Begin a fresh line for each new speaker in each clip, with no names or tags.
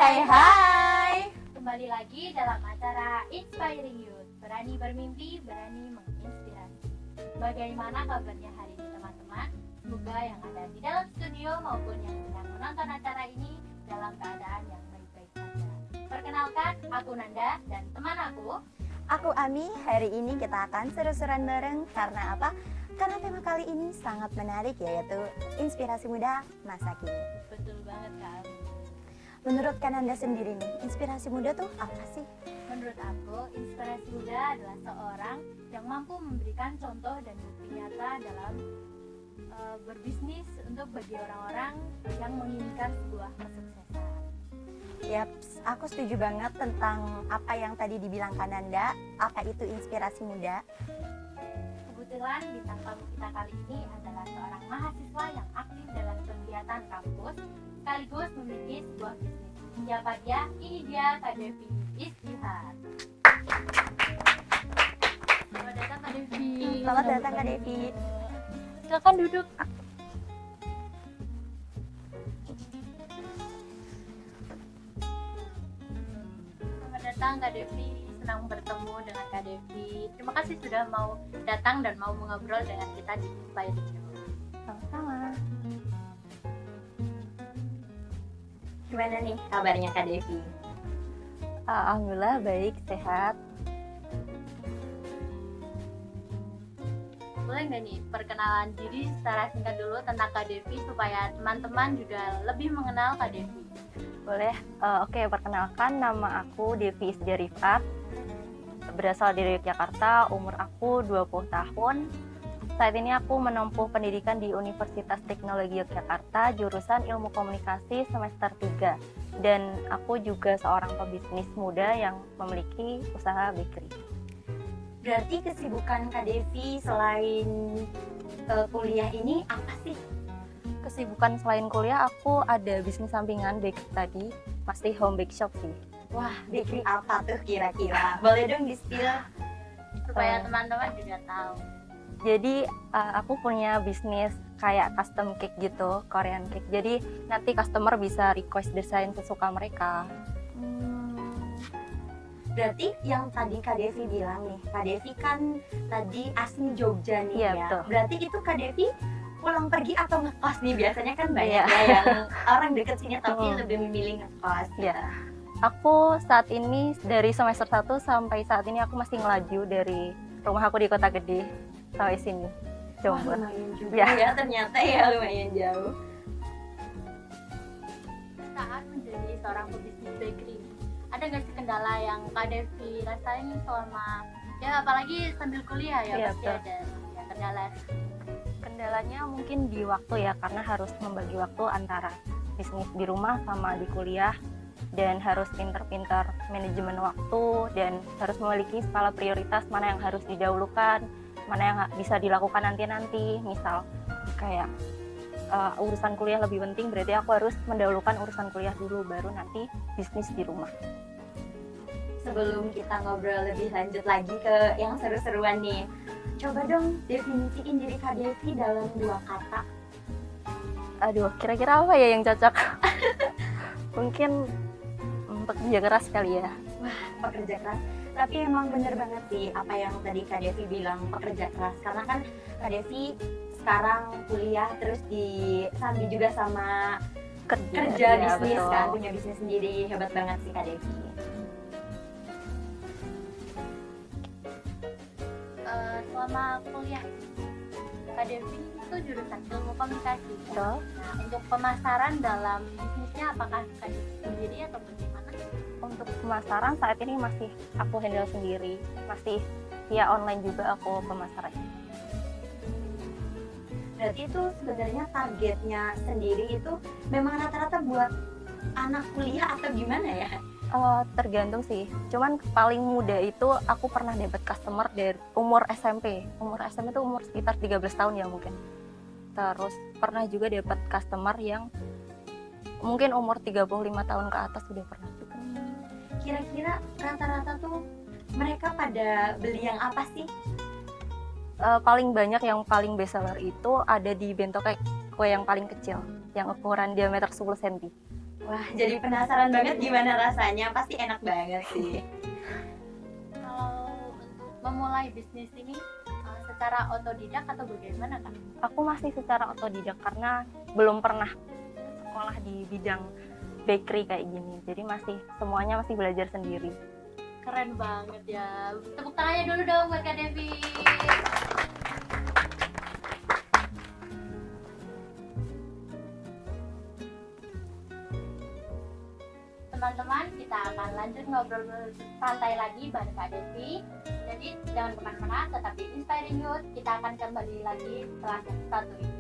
Hai.
Kembali lagi dalam acara Inspiring Youth. Berani bermimpi, berani menginspirasi. Bagaimana kabarnya hari ini teman-teman? Semoga yang ada di dalam studio maupun yang sedang menonton acara ini dalam keadaan yang baik-baik saja. Perkenalkan, aku Nanda dan teman
Aku Ami. Hari ini kita akan seru-seruan bareng. Karena apa? Karena tema kali ini sangat menarik, yaitu inspirasi muda masa kini.
Betul banget Kak.
Menurut Kananda sendiri nih, inspirasi muda tuh apa sih?
Menurut aku, inspirasi muda adalah seorang yang mampu memberikan contoh dan bukti nyata dalam berbisnis untuk bagi orang-orang yang menginginkan sebuah kesuksesan.
Yaps, aku setuju banget tentang apa yang tadi dibilang Kananda. Apa itu inspirasi muda?
Kebetulan bintang tamu kita kali ini adalah seorang mahasiswa yang aktif dalam kegiatan kampus sekaligus memiliki sebuah bisnis. Siapa dia? Ini dia Kak Devi Istihar. Selamat datang Kak Devi.
Selamat datang Kak Devi.
Silakan duduk. Selamat datang Kak Devi. Senang bertemu dengan Kak Devi. Terima kasih sudah mau datang dan mau mengobrol dengan kita di Inspiring Youth.
Sama-sama. Gimana nih kabarnya Kak Devi?
Alhamdulillah baik, sehat.
Boleh nggak nih perkenalan diri secara singkat dulu tentang Kak Devi supaya teman-teman juga lebih mengenal Kak Devi?
Boleh. Oke, perkenalkan, nama aku Devi Istihar Rifat. Berasal dari Yogyakarta, umur aku 20 tahun. Saat ini aku menempuh pendidikan di Universitas Teknologi Yogyakarta, jurusan Ilmu Komunikasi semester 3. Dan aku juga seorang pebisnis muda yang memiliki usaha bakery.
Berarti kesibukan Kak Devi selain kuliah ini apa sih?
Kesibukan selain kuliah, aku ada bisnis sampingan bakery tadi, masih home bake shop sih.
Wah, bakery apa tuh kira-kira? Boleh dong di-spill?
Supaya teman-teman juga tahu.
Jadi aku punya bisnis kayak custom cake gitu, Korean cake. Jadi nanti customer bisa request desain sesuka mereka.
Berarti yang tadi Kak Devi bilang nih, Kak Devi kan tadi asli Jogja nih
Iya,
ya.
betul.
Berarti itu Kak Devi pulang pergi atau ngekos nih? Biasanya kan banyak
Iya.
ya yang orang deket sini tapi lebih memilih ngekos.
Ya, aku saat ini dari semester 1 sampai saat ini aku masih ngelaju dari rumah aku di Kota Gede sampai sini,
Wah,
Jombor.
lumayan juga
Ya.
ya ternyata ya, lumayan jauh.
Saat menjadi seorang pebisnis bakery, ada nggak sih kendala yang Kak Devi rasain selama ya apalagi sambil kuliah ya,
Iya,
pasti
betul.
ada ya, kendala.
Kendalanya mungkin di waktu ya, karena harus membagi waktu antara bisnis di rumah sama di kuliah, dan harus pintar-pintar manajemen waktu, dan harus memiliki skala prioritas mana yang harus didahulukan, mana yang bisa dilakukan nanti-nanti. Misal kayak urusan kuliah lebih penting, berarti aku harus mendahulukan urusan kuliah dulu, baru nanti bisnis di rumah.
Sebelum kita ngobrol lebih lanjut lagi ke yang seru-seruan nih, coba dong definisiin diri Kak Devi dalam 2 kata.
Aduh, kira-kira apa ya yang cocok? Mungkin pekerja keras kali ya.
Pekerja keras, tapi emang bener banget sih apa yang tadi Kak Devi bilang, pekerja keras. Karena kan Kak Devi sekarang kuliah terus disambi juga sama kerja
ya,
bisnis
betul.
kan, punya bisnis sendiri. Hebat banget sih Kak Devi.
Selama kuliah Kak Devi itu jurusan ilmu komunikasi.
Betul.
Nah, untuk pemasaran dalam bisnisnya apakah Kak Devi sendiri atau bagaimana?
Untuk pemasaran saat ini masih aku handle sendiri, masih via online juga aku pemasarannya.
Berarti itu sebenarnya targetnya sendiri itu memang rata-rata buat anak kuliah atau gimana ya?
Tergantung sih, cuman paling muda itu aku pernah dapat customer dari umur SMP. Umur SMP itu umur sekitar 13 tahun ya mungkin. Terus pernah juga dapat customer yang mungkin umur 35 tahun ke atas sudah pernah juga.
Kira-kira rata-rata tuh mereka pada beli yang apa sih?
Paling banyak yang paling best seller itu ada di bento kue yang paling kecil, yang ukuran diameter 10 cm.
Wah, jadi penasaran banget gimana rasanya. Pasti enak banget sih.
Kalau untuk memulai bisnis ini secara otodidak atau bagaimana Kak?
Aku masih secara otodidak karena belum pernah sekolah di bidang bakery kayak gini. Jadi semuanya masih belajar sendiri.
Keren banget ya. Tepuk tangannya dulu dong buat Kak Devi. Teman-teman, kita akan lanjut ngobrol santai lagi bareng Kak Devi. Jadi jangan kemana-mana, tetap di Inspiring Youth. Kita akan kembali lagi setelah yang satu ini.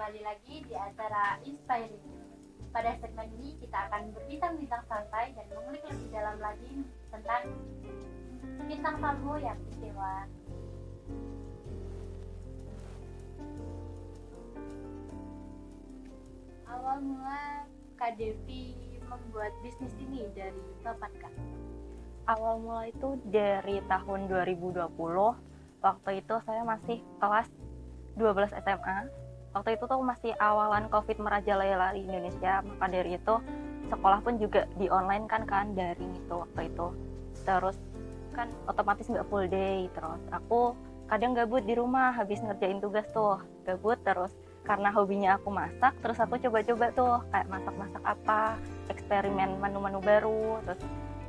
Kembali lagi di acara Inspiring Youth. Pada segmen ini kita akan berbincang-bincang santai dan mengulik lebih dalam lagi tentang bintang tamu yang istimewa. Awal mula Kak Devi membuat bisnis ini dari kapan Kak?
Awal mula itu dari tahun 2020. Waktu itu saya masih kelas 12 SMA. Waktu itu tuh masih awalan COVID merajalela di Indonesia. Maka dari itu sekolah pun juga di online kan daring itu waktu itu. Terus kan otomatis nggak full day. Terus aku kadang gabut di rumah habis ngerjain tugas tuh. Gabut terus karena hobinya aku masak, terus aku coba-coba tuh kayak masak-masak apa, eksperimen menu-menu baru. Terus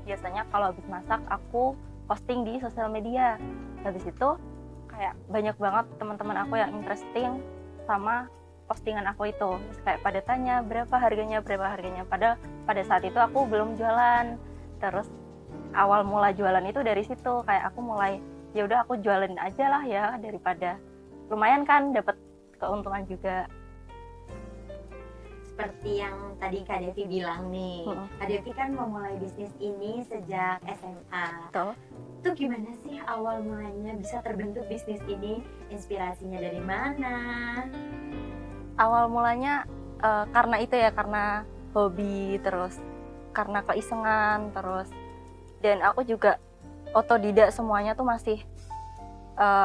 biasanya kalau habis masak aku posting di sosial media. Habis itu kayak banyak banget teman-teman aku yang interesting sama postingan aku itu. Terus kayak pada tanya berapa harganya. Pada saat itu aku belum jualan. Terus awal mula jualan itu dari situ, kayak aku mulai ya udah aku jualin aja lah ya, daripada lumayan kan dapat keuntungan juga.
Seperti yang tadi Kak Devi bilang nih, Kak Devi kan memulai bisnis ini sejak SMA.
Betul.
Itu gimana sih awal mulanya bisa terbentuk bisnis ini? Inspirasinya dari mana?
Awal mulanya karena itu ya, karena hobi, terus karena keisengan, terus dan aku juga otodidak semuanya tuh masih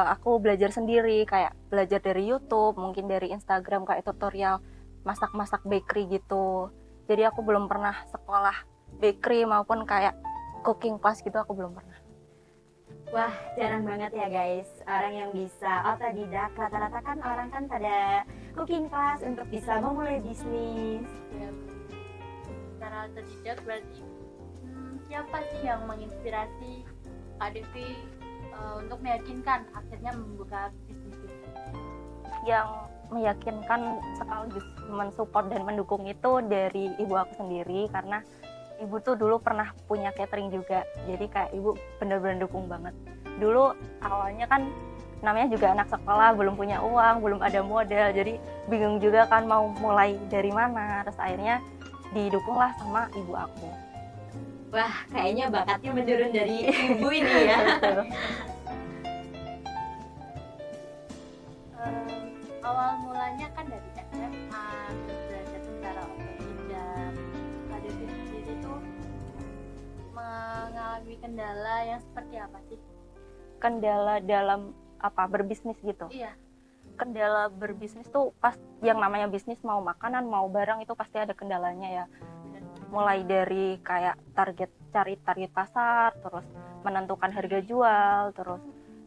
aku belajar sendiri, kayak belajar dari YouTube, mungkin dari Instagram kayak tutorial masak-masak bakery gitu. Jadi aku belum pernah sekolah bakery maupun kayak cooking class gitu, aku belum pernah.
Wah, jarang banget ya guys orang yang bisa otodidak. Rata-rata kan orang kan pada cooking class untuk bisa memulai bisnis.
Ya, secara otodidak berarti siapa sih yang menginspirasi Kak Devi untuk meyakinkan akhirnya membuka bisnis itu?
Yang meyakinkan sekaligus mensupport dan mendukung itu dari ibu aku sendiri, karena ibu tuh dulu pernah punya catering juga, jadi kayak ibu bener-bener dukung banget. Dulu awalnya kan namanya juga anak sekolah, belum punya uang, belum ada modal, jadi bingung juga kan mau mulai dari mana. Terus akhirnya didukunglah sama ibu aku.
Wah, kayaknya bakatnya menurun dari ibu ini ya.
Awal mulanya kan dari SMA, terus belajar secara otodidak. Kak Devi sendiri tuh mengalami kendala yang seperti apa sih?
Kendala dalam apa, berbisnis gitu?
Iya.
Kendala berbisnis tuh pas yang namanya bisnis, mau makanan mau barang itu pasti ada kendalanya ya. Mulai dari kayak cari target pasar, terus menentukan harga jual, terus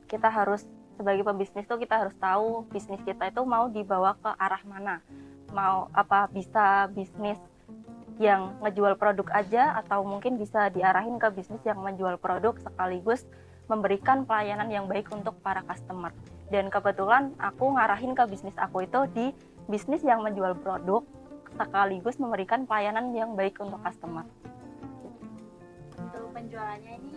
kita harus sebagai pebisnis tuh kita harus tahu bisnis kita itu mau dibawa ke arah mana. Mau apa, bisa bisnis yang ngejual produk aja atau mungkin bisa diarahin ke bisnis yang menjual produk sekaligus memberikan pelayanan yang baik untuk para customer. Dan kebetulan aku ngarahin ke bisnis aku itu di bisnis yang menjual produk sekaligus memberikan pelayanan yang baik untuk customer.
Untuk penjualannya ini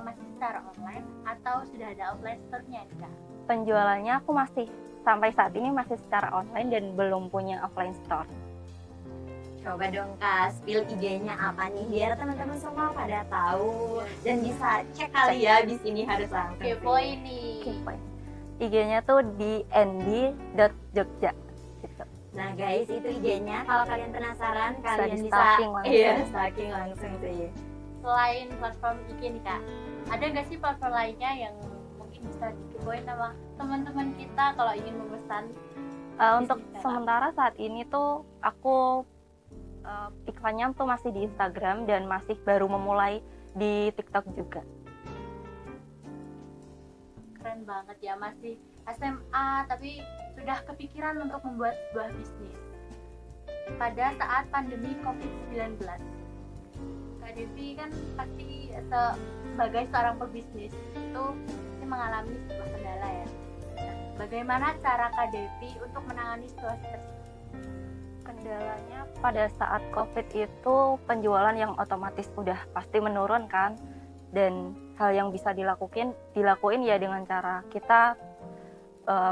masih secara online atau sudah ada offline store-nya Kak?
Penjualannya aku masih sampai saat ini masih secara online dan belum punya offline store.
Coba dong Kak, spill IG-nya apa nih biar teman-teman semua pada tahu dan bisa cek kali ya di sini harus langsung.
Kepoin nih.
IG-nya tuh di nd.jogja gitu.
Nah guys, itu IG-nya. Kalau kalian penasaran, kalian
di
bisa
stalking langsung.
iya, stalking langsung sih.
Selain platform IG nih Kak, ada nggak sih platform lainnya yang mungkin bisa dikepoin sama teman-teman kita kalau ingin memesan?
Untuk
Bisnis, Kak.
sementara saat ini tuh aku iklannya tuh masih di Instagram dan masih baru memulai di TikTok juga.
Keren banget ya, masih SMA tapi sudah kepikiran untuk membuat sebuah bisnis pada saat pandemi COVID-19. Kak Devi kan pasti sebagai seorang pebisnis itu mengalami sebuah kendala ya. Nah, bagaimana cara Kak Devi untuk menangani situasi tersebut?
Kendalanya pada saat COVID itu penjualan yang otomatis udah pasti menurun kan, dan hal yang bisa dilakuin ya dengan cara kita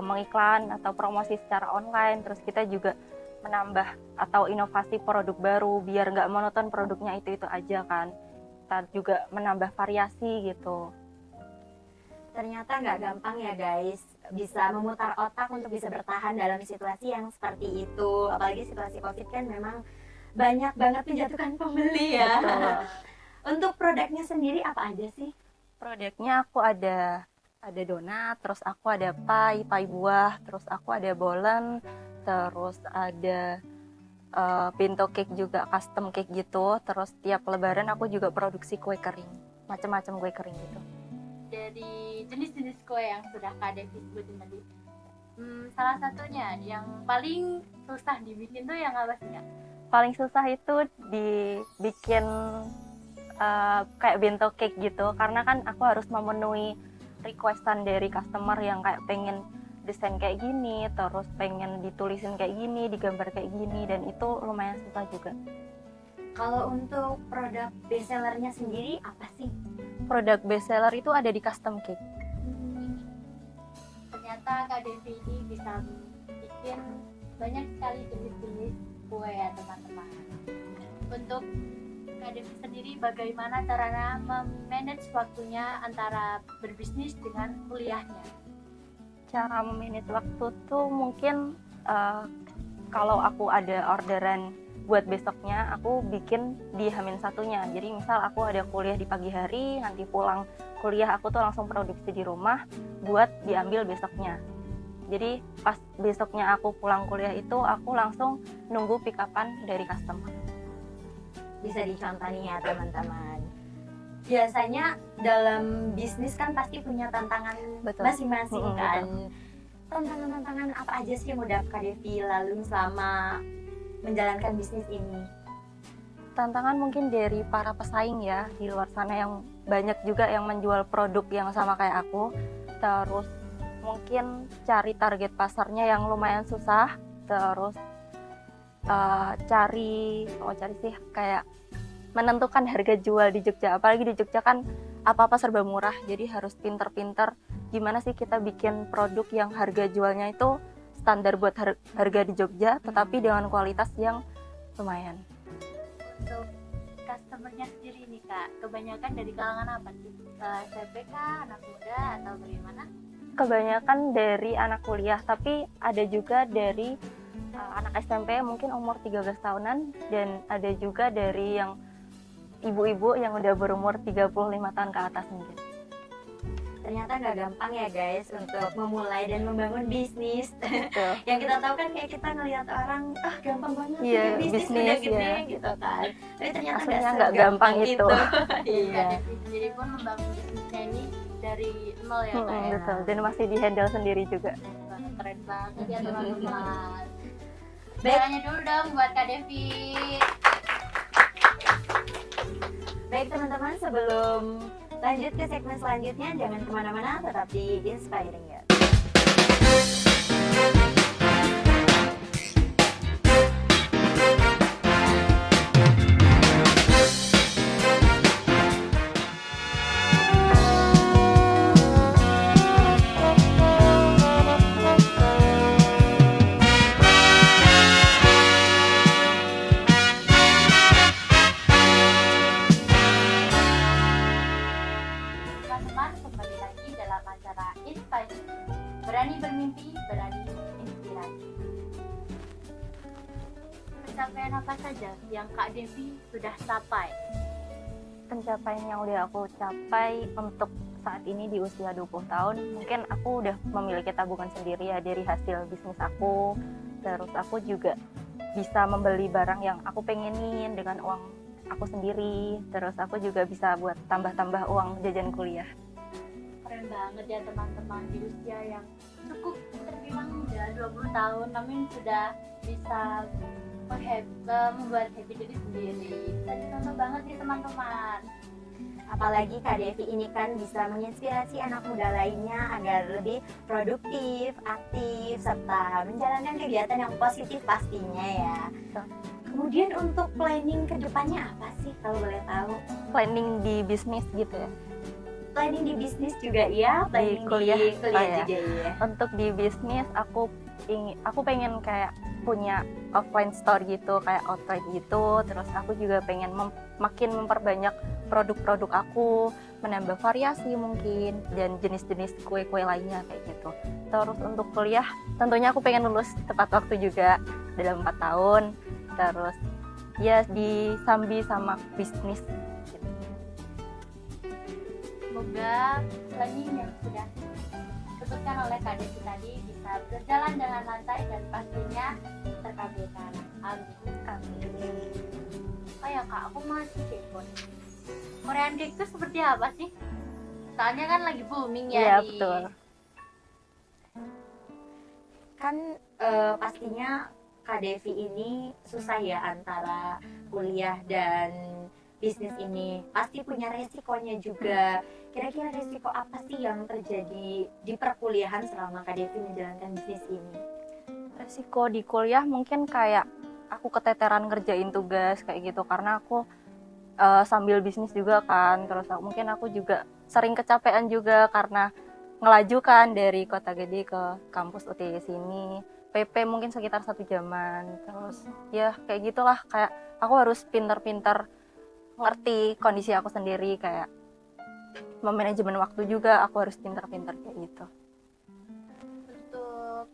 mengiklan atau promosi secara online, terus kita juga menambah atau inovasi produk baru biar nggak monoton produknya itu aja kan, kita juga menambah variasi gitu.
Ternyata nggak gampang ya guys, bisa memutar otak untuk bisa bertahan dalam situasi yang seperti itu. Apalagi situasi COVID kan memang banyak banget menjatuhkan pembeli ya.
Betul.
Untuk produknya sendiri apa aja sih?
Produknya aku ada donat, terus aku ada pie buah, terus aku ada bolen, terus ada bento cake juga, custom cake gitu. Terus tiap lebaran aku juga produksi kue kering, macam-macam kue kering gitu.
Dari jenis-jenis kue yang sudah Kak Devi sebutin tadi, salah satunya yang paling susah dibikin tuh yang apa sih Kak?
Paling susah itu dibikin kayak bento cake gitu, karena kan aku harus memenuhi requestan dari customer yang kayak pengen desain kayak gini, terus pengen ditulisin kayak gini, digambar kayak gini, dan itu lumayan susah juga.
Kalau untuk produk best sellernya sendiri apa sih?
Produk best seller itu ada di custom cake.
Ternyata Kak Devi ini bisa bikin banyak sekali jenis-jenis kue ya teman-teman. Untuk Kak Devi sendiri bagaimana caranya memanage waktunya antara berbisnis dengan kuliahnya?
Cara memanage waktu tuh mungkin kalau aku ada orderan buat besoknya, aku bikin di H-1-nya. Jadi misal aku ada kuliah di pagi hari, nanti pulang kuliah aku tuh langsung produksi di rumah buat diambil besoknya. Jadi pas besoknya aku pulang kuliah itu aku langsung nunggu pick up-an dari customer.
Bisa dicontoh nih ya teman-teman. Biasanya dalam bisnis kan pasti punya tantangan
Betul.
masing-masing kan.
Betul.
Tantangan-tantangan apa aja sih yang udah Kak Devi lalui selama menjalankan bisnis ini?
Tantangan mungkin dari para pesaing ya di luar sana yang banyak juga yang menjual produk yang sama kayak aku. Terus mungkin cari target pasarnya yang lumayan susah. Terus cari sih kayak menentukan harga jual di Jogja. Apalagi di Jogja kan apa-apa serba murah. Jadi harus pinter-pinter gimana sih kita bikin produk yang harga jualnya itu standar buat harga di Jogja, tetapi dengan kualitas yang lumayan.
Untuk customernya sendiri nih Kak, kebanyakan dari kalangan apa sih? SMP kah, anak muda atau bagaimana?
Kebanyakan dari anak kuliah, tapi ada juga dari anak SMP mungkin umur 13 tahunan, dan ada juga dari yang ibu-ibu yang udah berumur 35 tahun ke atas mungkin.
Ternyata nggak gampang ya guys untuk memulai dan membangun bisnis.
Betul.
Yang kita tahu kan kayak kita ngelihat orang, gampang banget
Iya,
bikin bisnis udah
bisnis,
gede
ya.
gitu kan. Tapi ternyata
Aslinya
nggak
nggak gampang itu.
Iya.
Kak Devi sendiri pun membangun bisnisnya ini dari nol ya Kak ya?
Betul. Dan masih di handle sendiri juga.
Keren banget ya teman-teman.
Baik.
Caranya dulu dong buat Kak Devi.
Baik teman-teman, sebelum lanjut ke segmen selanjutnya, jangan kemana-mana, tetap di Inspiring Youth.
yang Kak Devi sudah capai?
Pencapaian yang udah aku capai untuk saat ini di usia 20 tahun, mungkin aku udah memiliki tabungan sendiri ya dari hasil bisnis aku. Terus aku juga bisa membeli barang yang aku pengenin dengan uang aku sendiri. Terus aku juga bisa buat tambah-tambah uang jajan kuliah.
Keren banget ya teman-teman, di usia yang cukup terbilang udah 20 tahun namun sudah bisa membuat happy diri sendiri. Bisa dicontoh banget nih teman-teman.
Apalagi Kak Devi ini kan bisa menginspirasi anak muda lainnya agar lebih produktif, aktif, serta menjalankan kegiatan yang positif pastinya ya. Kemudian untuk planning ke depannya apa sih kalau boleh tahu?
Planning di bisnis gitu ya.
Planning di bisnis juga ya, planning
kuliah.
di kuliah
Oh, ya.
juga ya.
Untuk di bisnis aku pengen kayak punya offline store gitu, kayak outlet gitu. Terus aku juga pengen makin memperbanyak produk-produk aku, menambah variasi mungkin, dan jenis-jenis kue-kue lainnya kayak gitu. Terus untuk kuliah tentunya aku pengen lulus tepat waktu juga dalam 4 tahun. Terus ya disambi sama bisnis gitu.
Semoga planning yang sudah disebutkan oleh Kak Devi tadi bisa berjalan dengan lancar dan pastinya terkabulkan. Amin.
Amin.
Oh ya Kak, aku masih kepo. Korean cake itu seperti apa sih? Soalnya kan lagi booming ya
Iya,
di
betul.
Kan pastinya Kak Devi ini susah ya antara kuliah dan bisnis ini. Pasti punya resikonya juga. Kira-kira resiko apa sih yang terjadi di perkuliahan selama Kak Devi menjalankan bisnis ini?
Resiko di kuliah mungkin kayak aku keteteran ngerjain tugas kayak gitu karena aku sambil bisnis juga kan. Terus mungkin aku juga sering kecapean juga karena ngelaju kan dari Kota Gede ke kampus UTY sini. PP mungkin sekitar 1 jaman. Terus ya kayak gitulah, kayak aku harus pintar-pintar ngerti kondisi aku sendiri, kayak memanajemen waktu juga aku harus pintar-pintar kayak gitu.
untuk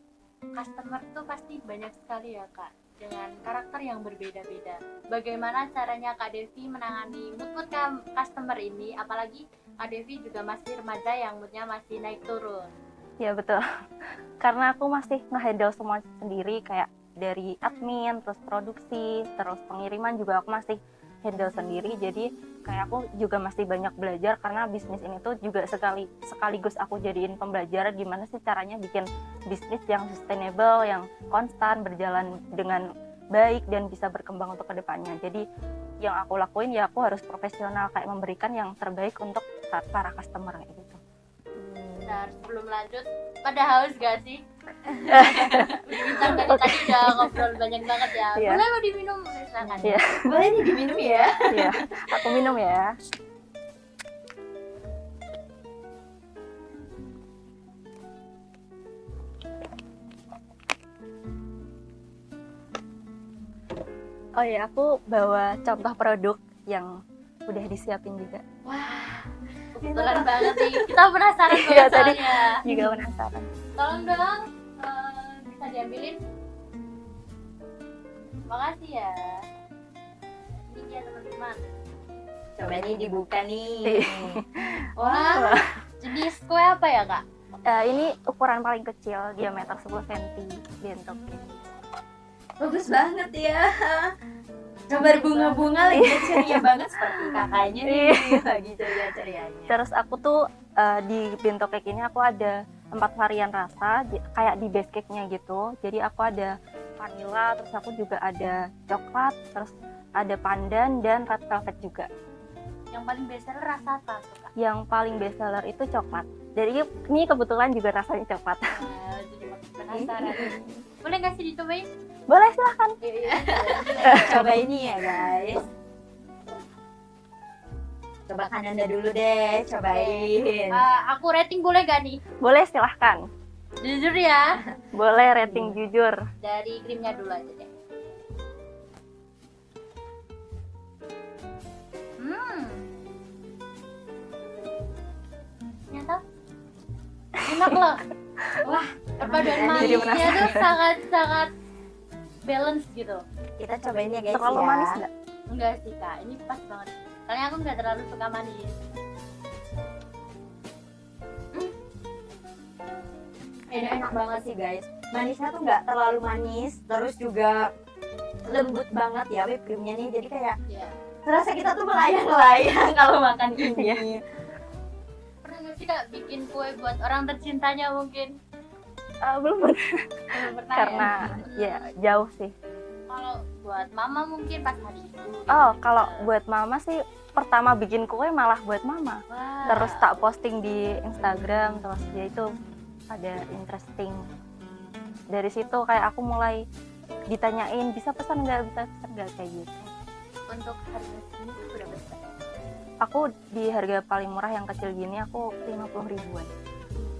customer tuh pasti banyak sekali ya Kak, dengan karakter yang berbeda-beda. Bagaimana caranya Kak Devi menangani mood customer ini, apalagi Kak Devi juga masih remaja yang moodnya masih naik turun.
Ya betul, karena aku masih nge-handle semua sendiri, kayak dari admin, terus produksi, terus pengiriman juga aku masih handle sendiri. Jadi kayak aku juga masih banyak belajar karena bisnis ini tuh juga sekaligus aku jadiin pembelajaran gimana sih caranya bikin bisnis yang sustainable, yang konstan, berjalan dengan baik dan bisa berkembang untuk kedepannya. Jadi yang aku lakuin ya aku harus profesional, kayak memberikan yang terbaik untuk para customer kayak gitu.
Bentar, sebelum lanjut, pada haus gak sih? Bincang dari tadi udah ngobrol banyak banget ya.
Iya.
Boleh lo diminum, silakan.
Iya.
Boleh nih diminum ya?
Iya, aku minum ya. Oh ya, aku bawa contoh produk yang udah disiapin juga.
Wah, kebetulan banget nih. Kita penasaran
Iya,
banget
tadi.
soalnya.
Juga penasaran.
Tolong dong, bisa diambilin. Makasih ya. Ini dia teman-teman.
Coba nih dibuka nih.
Wah, jenis kue apa ya Kak?
Ini ukuran paling kecil, diameter 10 cm bentuknya.
Bagus banget ya. Gambar bunga-bunga lagi ceria banget seperti kakaknya nih. Lagi ceria-cerianya.
Terus aku tuh di bento cake ini aku ada 4 varian rasa, kayak di base cake-nya gitu. Jadi aku ada vanilla, terus aku juga ada coklat, terus ada pandan dan red velvet juga.
Yang paling bestseller rasa apa tuh Kak?
Yang paling best seller itu coklat. Jadi ini kebetulan juga rasanya coklat.
Jadi makin penasaran. Boleh nggak sih dicobain?
Boleh, silahkan.
Coba ini ya guys. Coba Kananda dulu deh, cobain.
Aku rating boleh gak nih?
Boleh, silahkan.
Jujur ya.
Boleh rating jujur.
Dari krimnya dulu aja deh. Ternyata enak loh. Wah, perpaduan
Jadi
manisnya
penasaran.
tuh sangat-sangat balance gitu.
Kita cobain ya guys
Terlalu
ya.
manis nggak?
Enggak sih kak, ini pas banget. Soalnya aku nggak terlalu suka manis.
Ini enak banget sih guys. Manisnya tuh nggak terlalu manis, terus juga lembut banget ya whipped creamnya nih. Jadi kayak
Ya.
terasa kita tuh melayang-layang kalau makan ini.
Pernah nggak sih kak bikin kue buat orang tercintanya mungkin?
Belum pernah,
Belum pernah
karena ya jauh sih.
Kalau buat mama mungkin pas hari itu.
Oh, kalau buat mama sih pertama bikin kue malah buat mama.
Wah.
Terus tak posting di Instagram, terus dia itu ada interesting. Dari situ kayak aku mulai ditanyain bisa pesan nggak kayak gitu.
Untuk harga segini tuh berapa sih kak?
Aku di harga paling murah yang kecil gini aku 50 ribuan.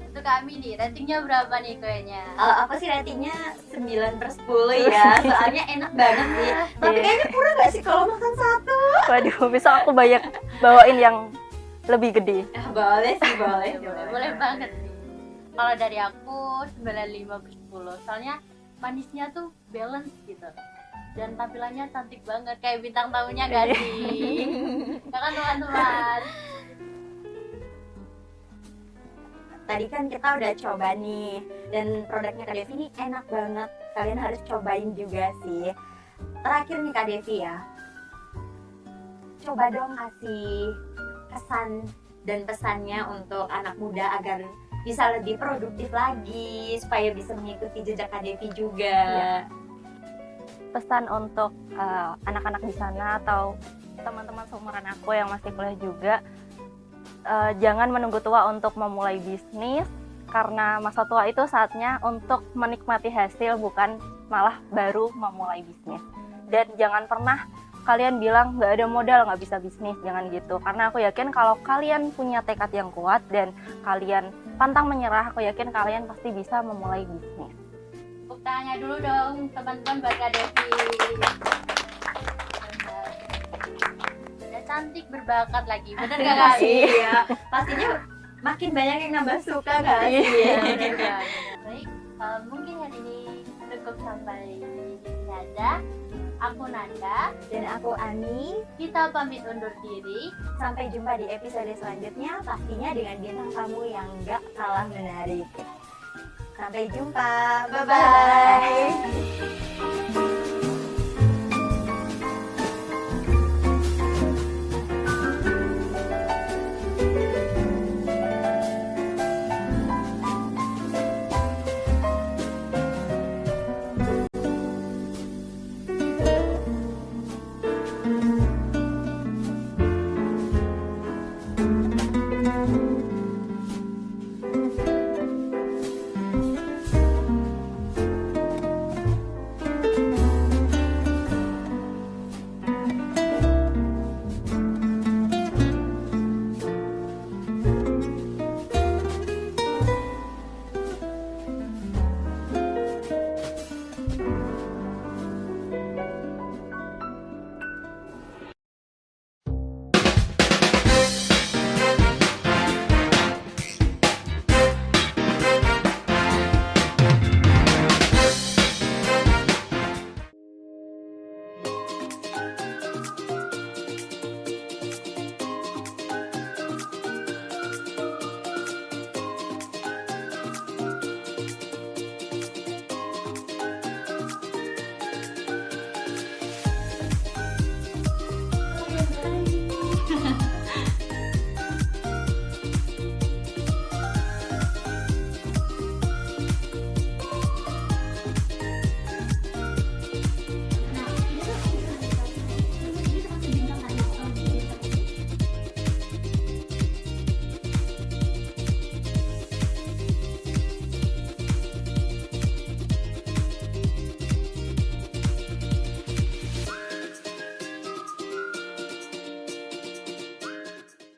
Untuk kami nih, ratingnya berapa nih kuenya?
Aku sih ratingnya 9/10 ya. Soalnya enak banget sih. Tapi
Iya.
kayaknya kurang nggak sih kalau makan satu?
Waduh, besok aku banyak bawain yang lebih gede.
Boleh sih, boleh.
Boleh banget nih. Kalau dari aku 9/5/10. Soalnya manisnya tuh balance gitu. Dan tampilannya cantik banget kayak bintang tamunya gak sih? Ya kan teman-teman?
Tadi kan kita udah coba nih, dan produknya Kak Devi ini enak banget. Kalian harus cobain juga sih. Terakhir nih Kak Devi ya, coba dong kasih kesan dan pesannya untuk anak muda agar bisa lebih produktif lagi, supaya bisa mengikuti jejak Kak Devi juga.
Iya. Pesan untuk anak-anak di sana atau teman-teman seumuran aku yang masih kuliah juga, jangan menunggu tua untuk memulai bisnis, karena masa tua itu saatnya untuk menikmati hasil, bukan malah baru memulai bisnis. Dan jangan pernah kalian bilang nggak ada modal nggak bisa bisnis, jangan gitu, karena aku yakin kalau kalian punya tekad yang kuat dan kalian pantang menyerah, aku yakin kalian pasti bisa memulai bisnis.
Tepuk tangannya dulu dong teman-teman buat Kak Devi. Udah cantik, berbakat lagi, bener gak Kak?
Iya, pastinya makin banyak yang nambah suka kan?
Iya, bener banget. Baik, mungkin hari ini cukup sampai di sini aja. Aku Nanda,
Dan aku Ani.
kita pamit undur diri.
Sampai jumpa di episode selanjutnya, pastinya dengan bintang tamu yang gak kalah menarik. Sampai jumpa, bye-bye.